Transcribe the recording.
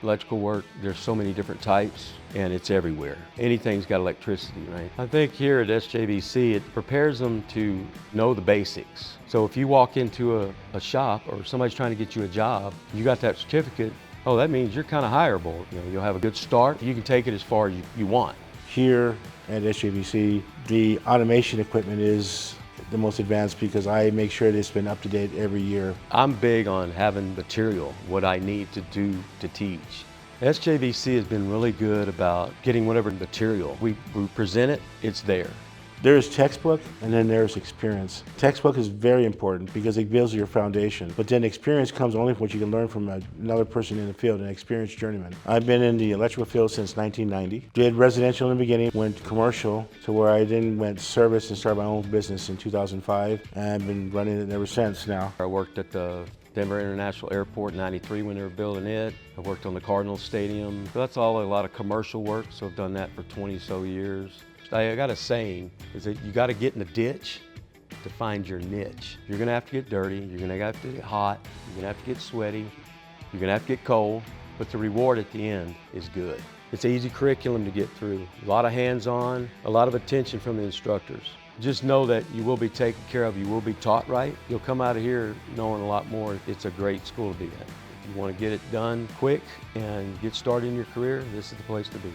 Electrical work, there's so many different types and it's everywhere. Anything's got electricity, right? I think here at SJVC, it prepares them to know the basics. So if you walk into a shop or somebody's trying to get you a job, you got that certificate, oh, that means you're kind of hireable. You know, you'll have a good start. You can take it as far as you want. Here at SJVC, the automation equipment is the most advanced because I make sure that it's been up to date every year. I'm big on having material, what I need to do to teach. SJVC has been really good about getting whatever material we present it, it's there. There's textbook and then there's experience. Textbook is very important because it builds your foundation, but then experience comes only from what you can learn from another person in the field, an experienced journeyman. I've been in the electrical field since 1990. Did residential in the beginning, went commercial to where I then went service and started my own business in 2005, and I've been running it ever since now. I worked at the Denver International Airport in '93 when they were building it. I worked on the Cardinals Stadium. So that's all a lot of commercial work, so I've done that for 20 so years. I got a saying, is that you got to get in the ditch to find your niche. You're going to have to get dirty, you're going to have to get hot, you're going to have to get sweaty, you're going to have to get cold, but the reward at the end is good. It's an easy curriculum to get through. A lot of hands-on, a lot of attention from the instructors. Just know that you will be taken care of, you will be taught right. You'll come out of here knowing a lot more. It's a great school to be at. If you want to get it done quick and get started in your career, this is the place to be.